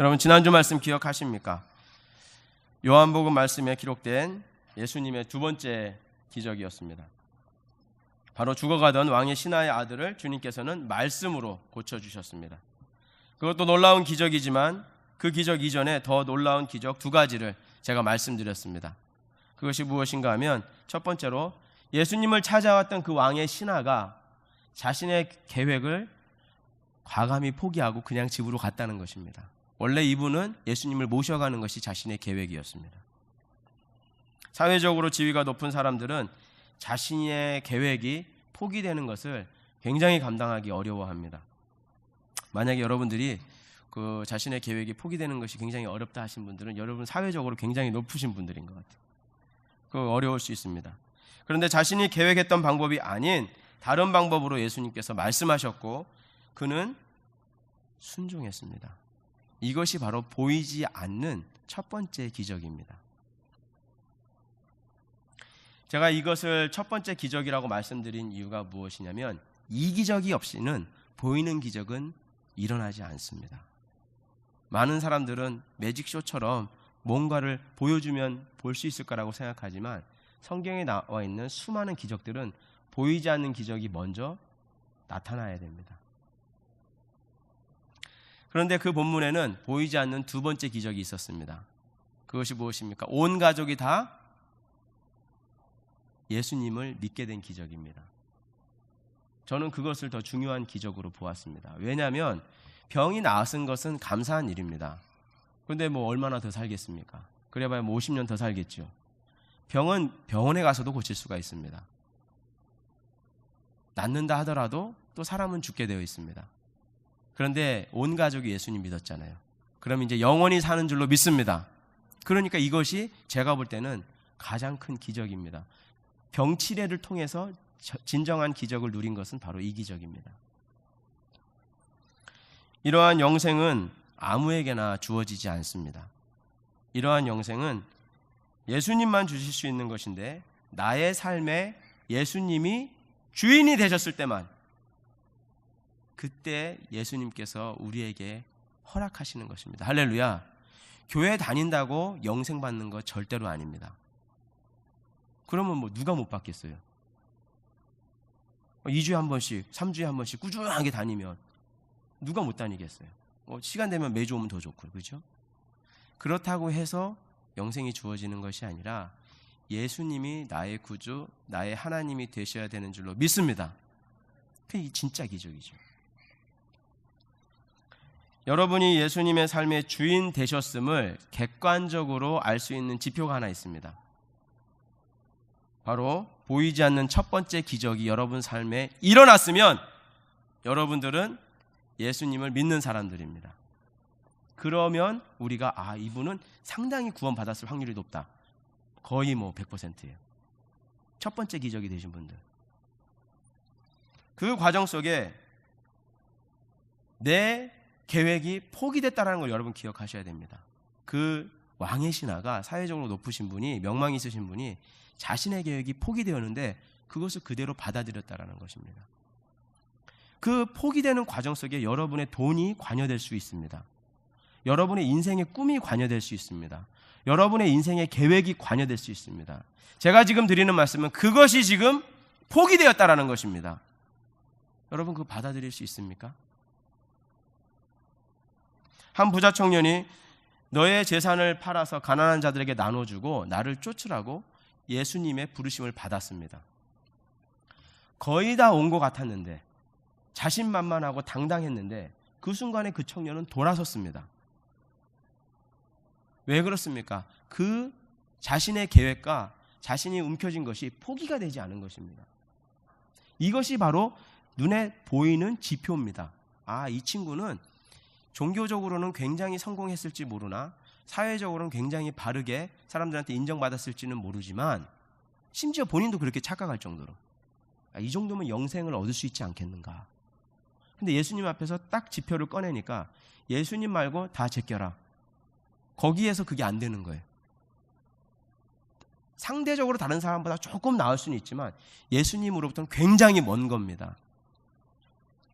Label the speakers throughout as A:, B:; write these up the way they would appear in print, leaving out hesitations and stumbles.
A: 여러분 지난주 말씀 기억하십니까? 요한복음 말씀에 기록된 예수님의 두 번째 기적이었습니다. 바로 죽어가던 왕의 신하의 아들을 주님께서는 말씀으로 고쳐주셨습니다. 그것도 놀라운 기적이지만 그 기적 이전에 더 놀라운 기적 두 가지를 제가 말씀드렸습니다. 그것이 무엇인가 하면 첫 번째로 예수님을 찾아왔던 그 왕의 신하가 자신의 계획을 과감히 포기하고 그냥 집으로 갔다는 것입니다. 원래 이분은 예수님을 모셔가는 것이 자신의 계획이었습니다. 사회적으로 지위가 높은 사람들은 자신의 계획이 포기되는 것을 굉장히 감당하기 어려워합니다. 만약에 여러분들이 그 자신의 계획이 포기되는 것이 굉장히 어렵다 하신 분들은 여러분 사회적으로 굉장히 높으신 분들인 것 같아요. 그 어려울 수 있습니다. 그런데 자신이 계획했던 방법이 아닌 다른 방법으로 예수님께서 말씀하셨고 그는 순종했습니다. 이것이 바로 보이지 않는 첫 번째 기적입니다. 제가 이것을 첫 번째 기적이라고 말씀드린 이유가 무엇이냐면 이 기적이 없이는 보이는 기적은 일어나지 않습니다. 많은 사람들은 매직쇼처럼 뭔가를 보여주면 볼 수 있을 거라고 생각하지만 성경에 나와 있는 수많은 기적들은 보이지 않는 기적이 먼저 나타나야 됩니다. 그런데 그 본문에는 보이지 않는 두 번째 기적이 있었습니다. 그것이 무엇입니까? 온 가족이 다 예수님을 믿게 된 기적입니다. 저는 그것을 더 중요한 기적으로 보았습니다. 왜냐하면 병이 나았은 것은 감사한 일입니다. 그런데 뭐 얼마나 더 살겠습니까? 그래봐야 뭐 50년 더 살겠죠. 병은 병원에 가서도 고칠 수가 있습니다. 낫는다 하더라도 또 사람은 죽게 되어 있습니다. 그런데 온 가족이 예수님 믿었잖아요. 그럼 이제 영원히 사는 줄로 믿습니다. 그러니까 이것이 제가 볼 때는 가장 큰 기적입니다. 병치레를 통해서 진정한 기적을 누린 것은 바로 이 기적입니다. 이러한 영생은 아무에게나 주어지지 않습니다. 이러한 영생은 예수님만 주실 수 있는 것인데 나의 삶에 예수님이 주인이 되셨을 때만 그때 예수님께서 우리에게 허락하시는 것입니다. 할렐루야. 교회 다닌다고 영생 받는 것 절대로 아닙니다. 그러면 뭐 누가 못 받겠어요? 2주에 한 번씩 3주에 한 번씩 꾸준하게 다니면 누가 못 다니겠어요? 시간 되면 매주 오면 더 좋고, 그렇죠? 그렇다고 해서 영생이 주어지는 것이 아니라 예수님이 나의 구주, 나의 하나님이 되셔야 되는 줄로 믿습니다. 그게 진짜 기적이죠. 여러분이 예수님의 삶의 주인 되셨음을 객관적으로 알 수 있는 지표가 하나 있습니다. 바로 보이지 않는 첫 번째 기적이 여러분 삶에 일어났으면 여러분들은 예수님을 믿는 사람들입니다. 그러면 우리가 이분은 상당히 구원받았을 확률이 높다. 거의 뭐 100%예요. 첫 번째 기적이 되신 분들. 그 과정 속에 내 계획이 포기됐다는 걸 여러분 기억하셔야 됩니다. 그 왕의 신하가 사회적으로 높으신 분이, 명망이 있으신 분이 자신의 계획이 포기되었는데 그것을 그대로 받아들였다는 것입니다. 그 포기되는 과정 속에 여러분의 돈이 관여될 수 있습니다. 여러분의 인생의 꿈이 관여될 수 있습니다. 여러분의 인생의 계획이 관여될 수 있습니다. 제가 지금 드리는 말씀은 그것이 지금 포기되었다는 것입니다. 여러분 그거 받아들일 수 있습니까? 한 부자 청년이 너의 재산을 팔아서 가난한 자들에게 나눠주고 나를 쫓으라고 예수님의 부르심을 받았습니다. 거의 다 온 것 같았는데 자신만만하고 당당했는데 그 순간에 그 청년은 돌아섰습니다. 왜 그렇습니까? 그 자신의 계획과 자신이 움켜쥔 것이 포기가 되지 않은 것입니다. 이것이 바로 눈에 보이는 지표입니다. 이 친구는 종교적으로는 굉장히 성공했을지 모르나 사회적으로는 굉장히 바르게 사람들한테 인정받았을지는 모르지만 심지어 본인도 그렇게 착각할 정도로 이 정도면 영생을 얻을 수 있지 않겠는가. 근데 예수님 앞에서 딱 지표를 꺼내니까 예수님 말고 다 제껴라. 거기에서 그게 안 되는 거예요. 상대적으로 다른 사람보다 조금 나을 수는 있지만 예수님으로부터는 굉장히 먼 겁니다.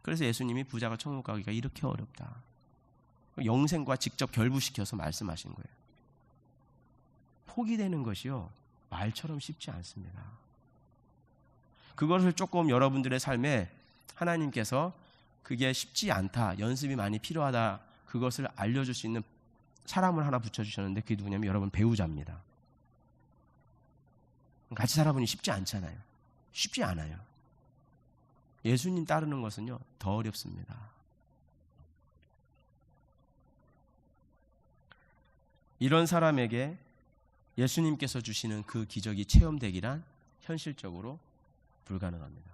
A: 그래서 예수님이 부자가 천국 가기가 이렇게 어렵다. 영생과 직접 결부시켜서 말씀하신 거예요. 포기되는 것이요, 말처럼 쉽지 않습니다. 그것을 조금 여러분들의 삶에 하나님께서 그게 쉽지 않다, 연습이 많이 필요하다, 그것을 알려줄 수 있는 사람을 하나 붙여주셨는데 그게 누구냐면 여러분 배우자입니다. 같이 살아보니 쉽지 않잖아요. 쉽지 않아요. 예수님 따르는 것은요 더 어렵습니다. 이런 사람에게 예수님께서 주시는 그 기적이 체험되기란 현실적으로 불가능합니다.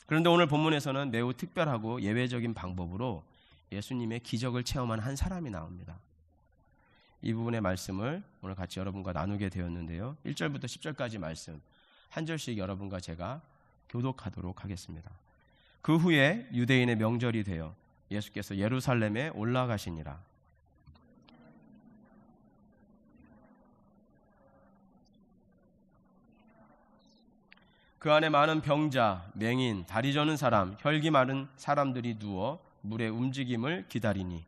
A: 그런데 오늘 본문에서는 매우 특별하고 예외적인 방법으로 예수님의 기적을 체험한 한 사람이 나옵니다. 이 부분의 말씀을 오늘 같이 여러분과 나누게 되었는데요, 1절부터 10절까지 말씀 한 절씩 여러분과 제가 교독하도록 하겠습니다. 그 후에 유대인의 명절이 되어 예수께서 예루살렘에 올라가시니라. 그 안에 많은 병자, 맹인, 다리 저는 사람, 혈기 마른 사람들이 누워 물의 움직임을 기다리니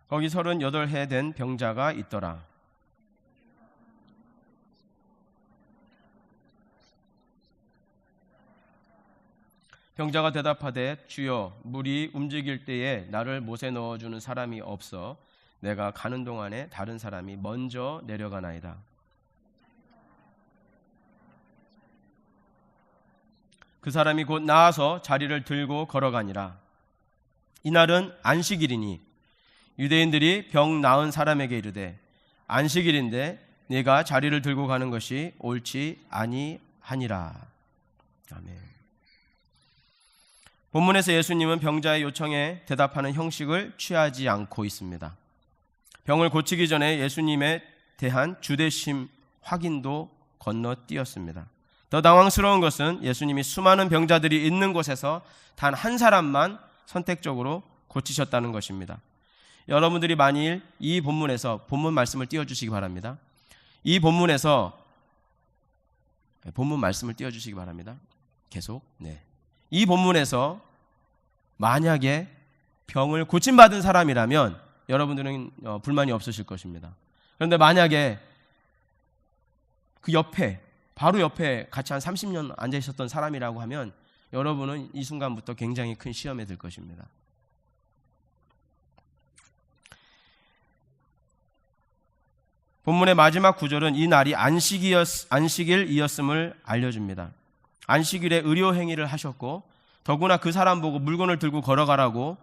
A: 거기 38해 된 병자가 있더라. 병자가 대답하되 주여, 물이 움직일 때에 나를 못에 넣어주는 사람이 없어 내가 가는 동안에 다른 사람이 먼저 내려가나이다. 그 사람이 곧 나아서 자리를 들고 걸어가니라. 이날은 안식일이니 유대인들이 병 나은 사람에게 이르되 안식일인데 네가 자리를 들고 가는 것이 옳지 아니하니라. 아멘. 본문에서 예수님은 병자의 요청에 대답하는 형식을 취하지 않고 있습니다. 병을 고치기 전에 예수님에 대한 주대심 확인도 건너뛰었습니다. 더 당황스러운 것은 예수님이 수많은 병자들이 있는 곳에서 단 한 사람만 선택적으로 고치셨다는 것입니다. 여러분들이 만일 이 본문에서 본문 말씀을 띄워주시기 바랍니다. 이 본문에서 본문 말씀을 띄워주시기 바랍니다. 계속. 네. 이 본문에서 만약에 병을 고침받은 사람이라면 여러분들은 불만이 없으실 것입니다. 그런데 만약에 그 옆에 바로 옆에 같이 한 30년 앉아 있었던 사람이라고 하면 여러분은 이 순간부터 굉장히 큰 시험에 들 것입니다. 본문의 마지막 구절은 이 날이 안식일이었음을 알려줍니다. 안식일에 의료 행위를 하셨고 더구나 그 사람 보고 물건을 들고 걸어가라고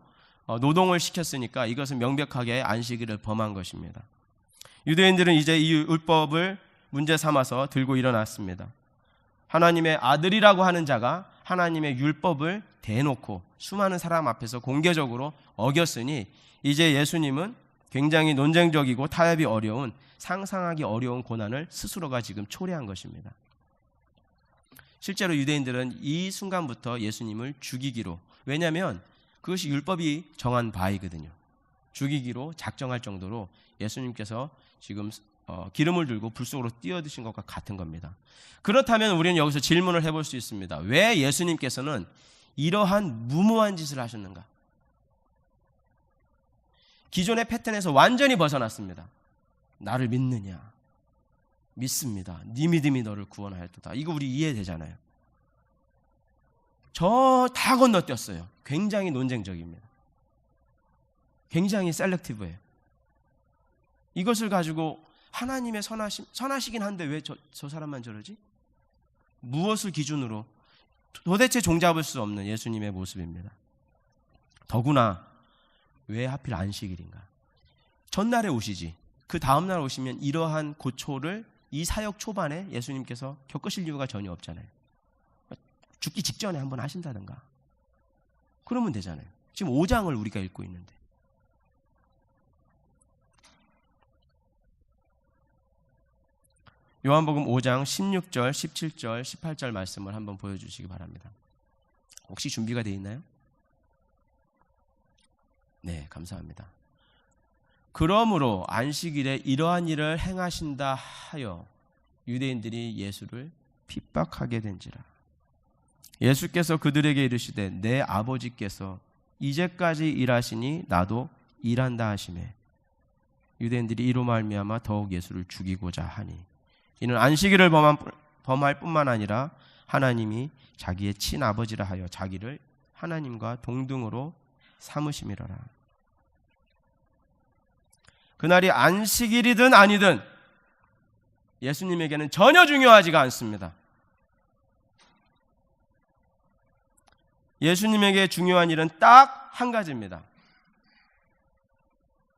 A: 노동을 시켰으니까 이것은 명백하게 안식일을 범한 것입니다. 유대인들은 이제 이 율법을 문제 삼아서 들고 일어났습니다. 하나님의 아들이라고 하는 자가 하나님의 율법을 대놓고 수많은 사람 앞에서 공개적으로 어겼으니 이제 예수님은 굉장히 논쟁적이고 타협이 어려운, 상상하기 어려운 고난을 스스로가 지금 초래한 것입니다. 실제로 유대인들은 이 순간부터 예수님을 죽이기로, 왜냐하면 그것이 율법이 정한 바이거든요. 죽이기로 작정할 정도로 예수님께서 지금 기름을 들고 불 속으로 뛰어드신 것과 같은 겁니다. 그렇다면 우리는 여기서 질문을 해볼 수 있습니다. 왜 예수님께서는 이러한 무모한 짓을 하셨는가? 기존의 패턴에서 완전히 벗어났습니다. 나를 믿느냐? 믿습니다. 네 믿음이 너를 구원하였도다. 이거 우리 이해되잖아요. 저 다 건너뛰었어요. 굉장히 논쟁적입니다. 굉장히 셀렉티브해요. 이것을 가지고 하나님의 선하시긴 한데 왜 저 사람만 저러지? 무엇을 기준으로? 도대체 종잡을 수 없는 예수님의 모습입니다. 더구나 왜 하필 안식일인가? 전날에 오시지. 그 다음날 오시면 이러한 고초를 이 사역 초반에 예수님께서 겪으실 이유가 전혀 없잖아요. 죽기 직전에 한번 하신다든가 그러면 되잖아요. 지금 5장을 우리가 읽고 있는데. 요한복음 5장 16절, 17절, 18절 말씀을 한번 보여주시기 바랍니다. 혹시 준비가 되어 있나요? 네, 감사합니다. 그러므로 안식일에 이러한 일을 행하신다 하여 유대인들이 예수를 핍박하게 된지라. 예수께서 그들에게 이르시되 내 아버지께서 이제까지 일하시니 나도 일한다 하시매 유대인들이 이로 말미암아 더욱 예수를 죽이고자 하니 이는 안식일을 범할 뿐만 아니라 하나님이 자기의 친아버지라 하여 자기를 하나님과 동등으로 삼으심이로라. 그날이 안식일이든 아니든 예수님에게는 전혀 중요하지가 않습니다. 예수님에게 중요한 일은 딱 한 가지입니다.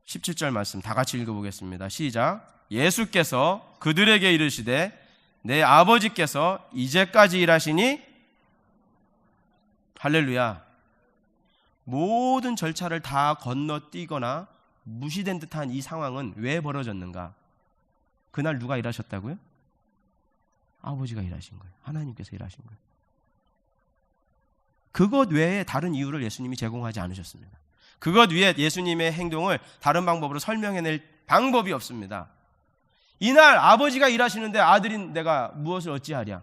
A: 17절 말씀 다 같이 읽어보겠습니다. 시작. 예수께서 그들에게 이르시되 내 아버지께서 이제까지 일하시니 할렐루야. 모든 절차를 다 건너뛰거나 무시된 듯한 이 상황은 왜 벌어졌는가? 그날 누가 일하셨다고요? 아버지가 일하신 거예요. 하나님께서 일하신 거예요. 그것 외에 다른 이유를 예수님이 제공하지 않으셨습니다. 그것 위에 예수님의 행동을 다른 방법으로 설명해낼 방법이 없습니다. 이날 아버지가 일하시는데 아들인 내가 무엇을 어찌하랴?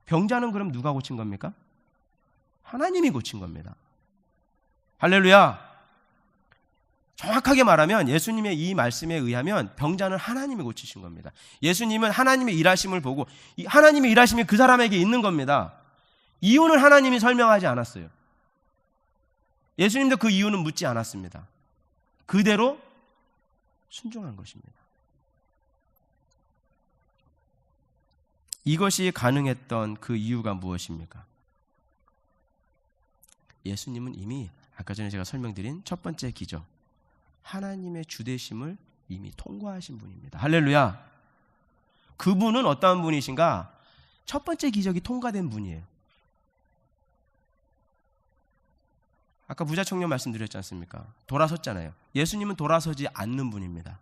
A: 병자는 그럼 누가 고친 겁니까? 하나님이 고친 겁니다. 할렐루야. 정확하게 말하면 예수님의 이 말씀에 의하면 병자는 하나님이 고치신 겁니다. 예수님은 하나님의 일하심을 보고 하나님의 일하심이 그 사람에게 있는 겁니다. 이유는 하나님이 설명하지 않았어요. 예수님도 그 이유는 묻지 않았습니다. 그대로 순종한 것입니다. 이것이 가능했던 그 이유가 무엇입니까? 예수님은 이미 아까 전에 제가 설명드린 첫 번째 기적, 하나님의 주되심을 이미 통과하신 분입니다. 할렐루야. 그분은 어떠한 분이신가? 첫 번째 기적이 통과된 분이에요. 아까 부자 청년 말씀드렸지 않습니까? 돌아섰잖아요. 예수님은 돌아서지 않는 분입니다.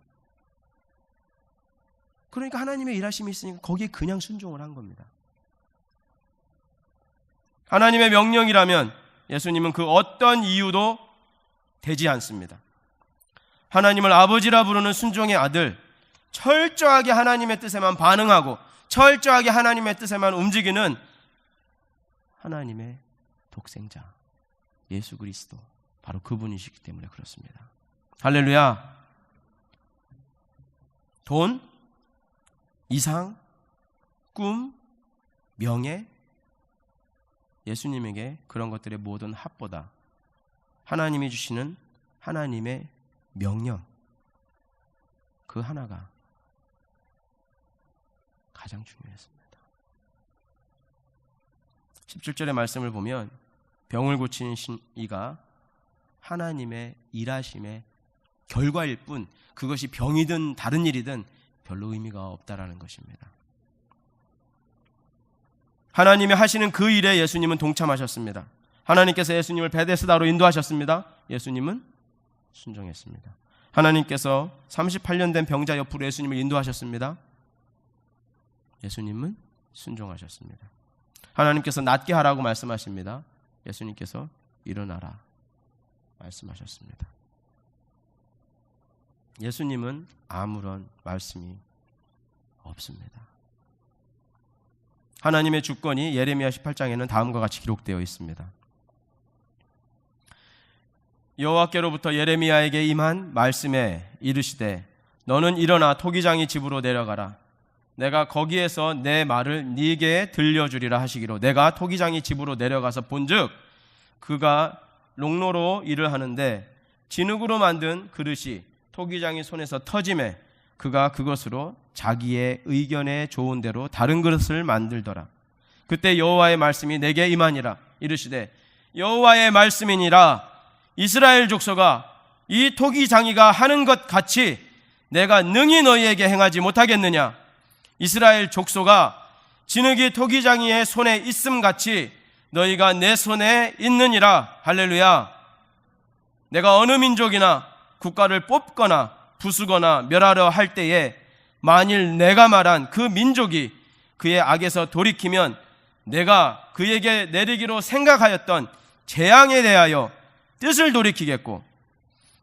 A: 그러니까 하나님의 일하심이 있으니까 거기에 그냥 순종을 한 겁니다. 하나님의 명령이라면 예수님은 그 어떤 이유도 되지 않습니다. 하나님을 아버지라 부르는 순종의 아들, 철저하게 하나님의 뜻에만 반응하고 철저하게 하나님의 뜻에만 움직이는 하나님의 독생자 예수 그리스도, 바로 그분이시기 때문에 그렇습니다. 할렐루야. 돈, 이상, 꿈, 명예, 예수님에게 그런 것들의 모든 합보다 하나님이 주시는 하나님의 명령, 그 하나가 가장 중요했습니다. 17절의 말씀을 보면 병을 고치는 이가 하나님의 일하심의 결과일 뿐 그것이 병이든 다른 일이든 별로 의미가 없다라는 것입니다. 하나님이 하시는 그 일에 예수님은 동참하셨습니다. 하나님께서 예수님을 베데스다로 인도하셨습니다. 예수님은 순종했습니다. 하나님께서 38년 된 병자 옆으로 예수님을 인도하셨습니다. 예수님은 순종하셨습니다. 하나님께서 낫게 하라고 말씀하십니다. 예수님께서 일어나라 말씀하셨습니다. 예수님은 아무런 말씀이 없습니다. 하나님의 주권이 예레미야 18장에는 다음과 같이 기록되어 있습니다. 여호와께로부터 예레미야에게 임한 말씀에 이르시되 너는 일어나 토기장이 집으로 내려가라. 내가 거기에서 내 말을 네게 들려주리라 하시기로 내가 토기장이 집으로 내려가서 본즉 그가 롱로로 일을 하는데 진흙으로 만든 그릇이 토기장이 손에서 터짐에 그가 그것으로 자기의 의견에 좋은 대로 다른 그릇을 만들더라. 그때 여호와의 말씀이 내게 임하니라. 이르시되 여호와의 말씀이니라. 이스라엘 족속아, 이 토기장이가 하는 것 같이 내가 능히 너희에게 행하지 못하겠느냐? 이스라엘 족속아, 진흙이 토기장이의 손에 있음 같이 너희가 내 손에 있느니라. 할렐루야. 내가 어느 민족이나 국가를 뽑거나 부수거나 멸하려 할 때에 만일 내가 말한 그 민족이 그의 악에서 돌이키면 내가 그에게 내리기로 생각하였던 재앙에 대하여 뜻을 돌이키겠고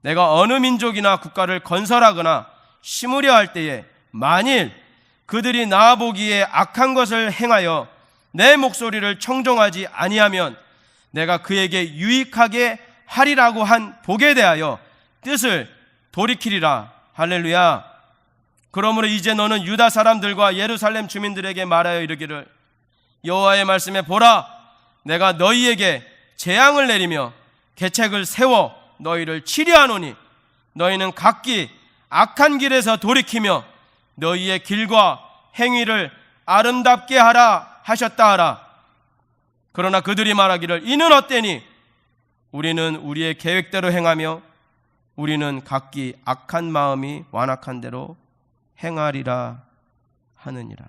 A: 내가 어느 민족이나 국가를 건설하거나 심으려 할 때에 만일 그들이 나보기에 악한 것을 행하여 내 목소리를 청종하지 아니하면 내가 그에게 유익하게 하리라고 한 복에 대하여 뜻을 돌이키리라. 할렐루야. 그러므로 이제 너는 유다 사람들과 예루살렘 주민들에게 말하여 이르기를 여호와의 말씀에 보라, 내가 너희에게 재앙을 내리며 계책을 세워 너희를 치려하노니 너희는 각기 악한 길에서 돌이키며 너희의 길과 행위를 아름답게 하라 하셨다 하라. 그러나 그들이 말하기를 이는 어때니 우리는 우리의 계획대로 행하며 우리는 각기 악한 마음이 완악한 대로 행하리라 하느니라.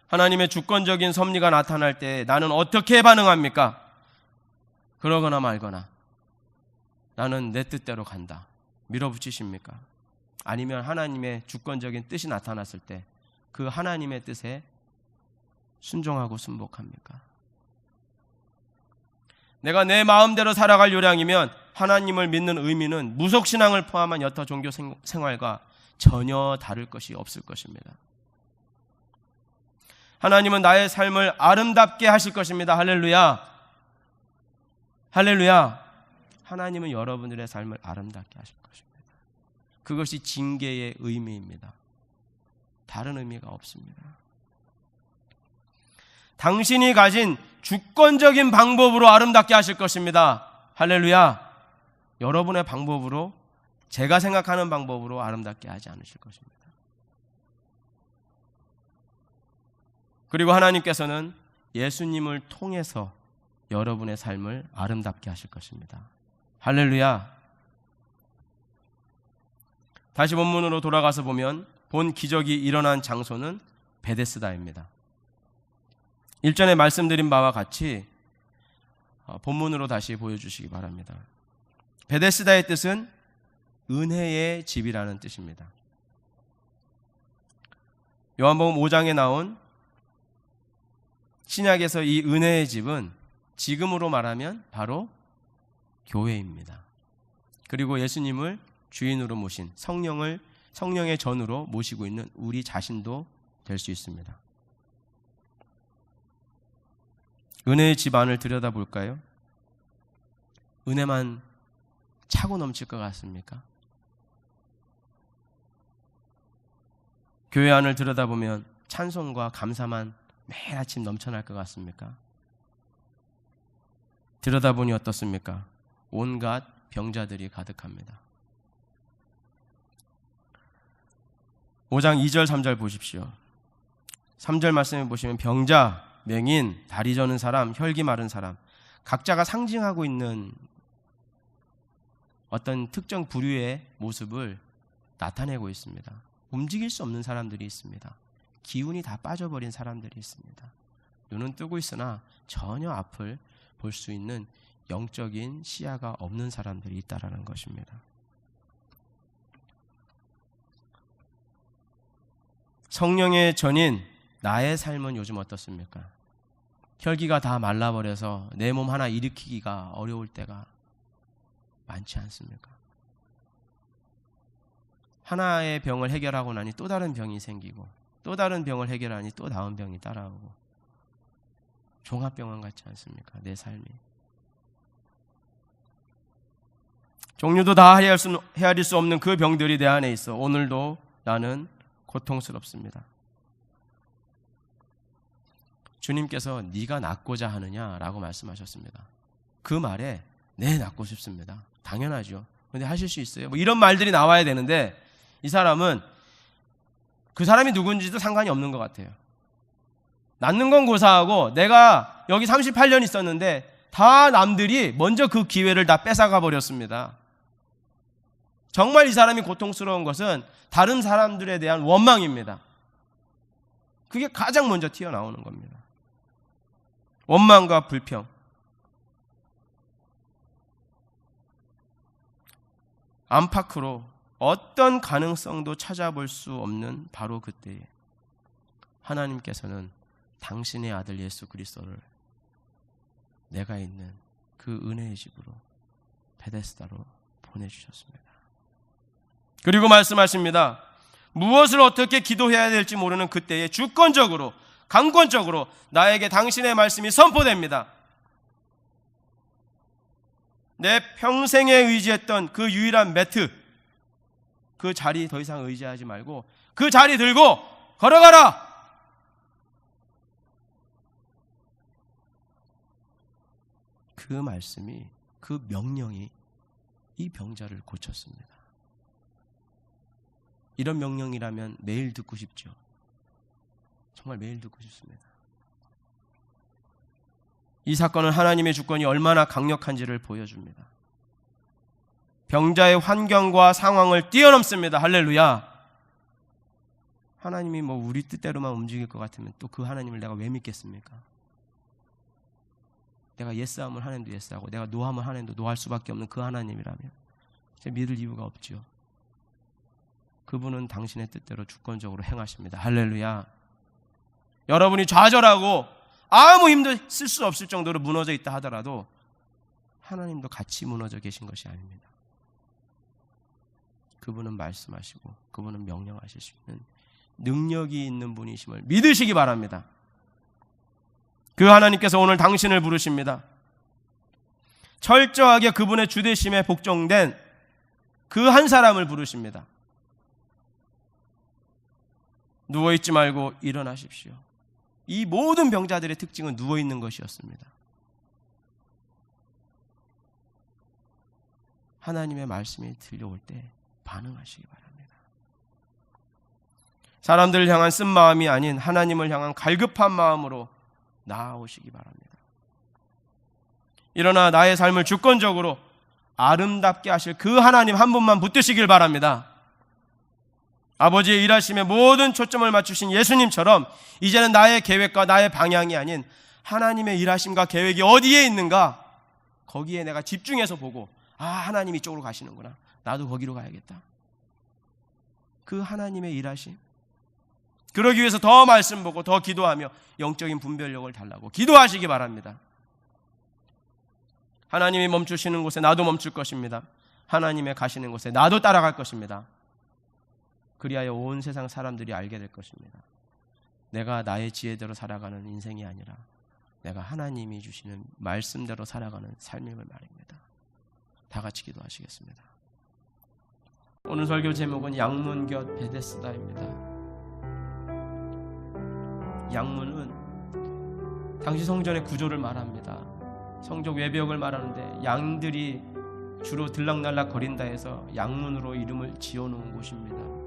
A: 하나님의 주권적인 섭리가 나타날 때 나는 어떻게 반응합니까? 그러거나 말거나 나는 내 뜻대로 간다, 밀어붙이십니까? 아니면 하나님의 주권적인 뜻이 나타났을 때 그 하나님의 뜻에 순종하고 순복합니까? 내가 내 마음대로 살아갈 요량이면 하나님을 믿는 의미는 무속신앙을 포함한 여타 종교 생활과 전혀 다를 것이 없을 것입니다. 하나님은 나의 삶을 아름답게 하실 것입니다. 할렐루야. 할렐루야. 하나님은 여러분들의 삶을 아름답게 하실 것입니다. 그것이 징계의 의미입니다. 다른 의미가 없습니다. 당신이 가진 주권적인 방법으로 아름답게 하실 것입니다. 할렐루야. 여러분의 방법으로, 제가 생각하는 방법으로 아름답게 하지 않으실 것입니다. 그리고 하나님께서는 예수님을 통해서 여러분의 삶을 아름답게 하실 것입니다. 할렐루야. 다시 본문으로 돌아가서 보면 본 기적이 일어난 장소는 베데스다입니다. 일전에 말씀드린 바와 같이 본문으로 다시 보여주시기 바랍니다. 베데스다의 뜻은 은혜의 집이라는 뜻입니다. 요한복음 5장에 나온 신약에서 이 은혜의 집은 지금으로 말하면 바로 교회입니다. 그리고 예수님을 주인으로 모신 성령의 전으로 모시고 있는 우리 자신도 될 수 있습니다. 은혜의 집 안을 들여다볼까요? 은혜만 차고 넘칠 것 같습니까? 교회 안을 들여다보면 찬송과 감사만 매일 아침 넘쳐날 것 같습니까? 들여다보니 어떻습니까? 온갖 병자들이 가득합니다. 5장 2절 3절 보십시오. 3절 말씀에 보시면 병자, 맹인, 다리 저는 사람, 혈기 마른 사람, 각자가 상징하고 있는 어떤 특정 부류의 모습을 나타내고 있습니다. 움직일 수 없는 사람들이 있습니다. 기운이 다 빠져버린 사람들이 있습니다. 눈은 뜨고 있으나 전혀 앞을 볼 수 있는 영적인 시야가 없는 사람들이 있다라는 것입니다. 성령의 전인 나의 삶은 요즘 어떻습니까? 혈기가 다 말라버려서 내 몸 하나 일으키기가 어려울 때가 많지 않습니까? 하나의 병을 해결하고 나니 또 다른 병이 생기고 또 다른 병을 해결하니 또 다음 병이 따라오고 종합병원 같지 않습니까? 내 삶이. 종류도 다 헤아릴 수 없는 그 병들이 내 안에 있어 오늘도 나는 고통스럽습니다. 주님께서 네가 낫고자 하느냐라고 말씀하셨습니다. 그 말에 네, 낫고 싶습니다. 당연하죠. 그런데 하실 수 있어요? 뭐 이런 말들이 나와야 되는데 이 사람은 그 사람이 누군지도 상관이 없는 것 같아요. 낫는 건 고사하고 내가 여기 38년 있었는데 다 남들이 먼저 그 기회를 다 뺏어가 버렸습니다. 정말 이 사람이 고통스러운 것은 다른 사람들에 대한 원망입니다. 그게 가장 먼저 튀어나오는 겁니다. 원망과 불평. 안팎으로 어떤 가능성도 찾아볼 수 없는 바로 그때에 하나님께서는 당신의 아들 예수 그리스도를 내가 있는 그 은혜의 집으로 베데스다로 보내주셨습니다. 그리고 말씀하십니다. 무엇을 어떻게 기도해야 될지 모르는 그때에 주권적으로, 강권적으로 나에게 당신의 말씀이 선포됩니다. 내 평생에 의지했던 그 유일한 매트, 그 자리 더 이상 의지하지 말고 그 자리 들고 걸어가라. 그 말씀이, 그 명령이 이 병자를 고쳤습니다. 이런 명령이라면 매일 듣고 싶죠. 정말 매일 듣고 싶습니다. 이 사건은 하나님의 주권이 얼마나 강력한지를 보여줍니다. 병자의 환경과 상황을 뛰어넘습니다. 할렐루야. 하나님이 우리 뜻대로만 움직일 것 같으면 또 그 하나님을 내가 왜 믿겠습니까? 내가 예스하면 하나님도 예스하고 내가 노하면 하나님도 노할 수밖에 없는 그 하나님이라면 제가 믿을 이유가 없죠. 그분은 당신의 뜻대로 주권적으로 행하십니다. 할렐루야. 여러분이 좌절하고 아무 힘도 쓸 수 없을 정도로 무너져 있다 하더라도 하나님도 같이 무너져 계신 것이 아닙니다. 그분은 말씀하시고 그분은 명령하실 수 있는 능력이 있는 분이심을 믿으시기 바랍니다. 그 하나님께서 오늘 당신을 부르십니다. 철저하게 그분의 주되심에 복종된 그 한 사람을 부르십니다. 누워있지 말고 일어나십시오. 이 모든 병자들의 특징은 누워있는 것이었습니다. 하나님의 말씀이 들려올 때 반응하시기 바랍니다. 사람들을 향한 쓴 마음이 아닌 하나님을 향한 갈급한 마음으로 나아오시기 바랍니다. 일어나 나의 삶을 주권적으로 아름답게 하실 그 하나님 한 분만 붙드시길 바랍니다. 아버지의 일하심에 모든 초점을 맞추신 예수님처럼 이제는 나의 계획과 나의 방향이 아닌 하나님의 일하심과 계획이 어디에 있는가, 거기에 내가 집중해서 보고 하나님 이쪽으로 가시는구나, 나도 거기로 가야겠다. 그 하나님의 일하심, 그러기 위해서 더 말씀 보고 더 기도하며 영적인 분별력을 달라고 기도하시기 바랍니다. 하나님이 멈추시는 곳에 나도 멈출 것입니다. 하나님의 가시는 곳에 나도 따라갈 것입니다. 그리하여 온 세상 사람들이 알게 될 것입니다. 내가 나의 지혜대로 살아가는 인생이 아니라 내가 하나님이 주시는 말씀대로 살아가는 삶임을 말입니다. 다 같이 기도하시겠습니다. 오늘 설교 제목은 양문 곁 베데스다입니다. 양문은 당시 성전의 구조를 말합니다. 성적 외벽을 말하는데 양들이 주로 들락날락 거린다 해서 양문으로 이름을 지어놓은 곳입니다.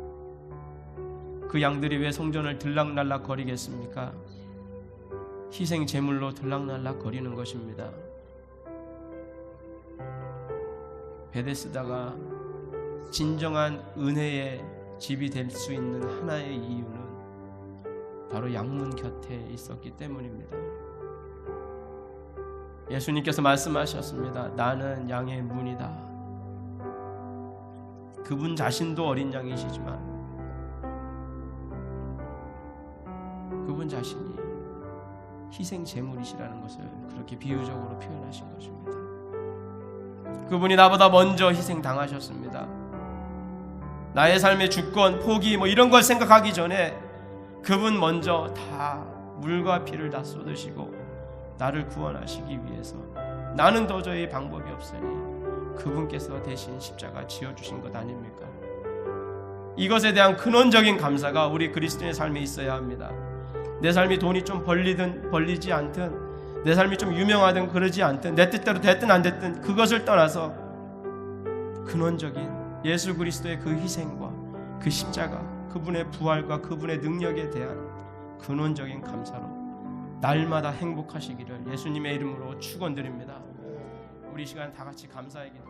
A: 그 양들이 왜 성전을 들락날락 거리겠습니까? 희생 제물로 들락날락 거리는 것입니다. 베데스다가 진정한 은혜의 집이 될 수 있는 하나의 이유는 바로 양문 곁에 있었기 때문입니다. 예수님께서 말씀하셨습니다. 나는 양의 문이다. 그분 자신도 어린 양이시지만 그분 자신이 희생 제물이시라는 것을 그렇게 비유적으로 표현하신 것입니다. 그분이 나보다 먼저 희생 당하셨습니다. 나의 삶의 주권, 포기 이런 걸 생각하기 전에 그분 먼저 다 물과 피를 다 쏟으시고 나를 구원하시기 위해서 나는 도저히 방법이 없으니 그분께서 대신 십자가 지어주신 것 아닙니까? 이것에 대한 근원적인 감사가 우리 그리스도인의 삶에 있어야 합니다. 내 삶이 돈이 좀 벌리든 벌리지 않든, 내 삶이 좀 유명하든 그러지 않든, 내 뜻대로 됐든 안 됐든 그것을 떠나서 근원적인 예수 그리스도의 그 희생과 그 십자가, 그분의 부활과 그분의 능력에 대한 근원적인 감사로 날마다 행복하시기를 예수님의 이름으로 축원드립니다. 우리 시간 다 같이 감사의 기도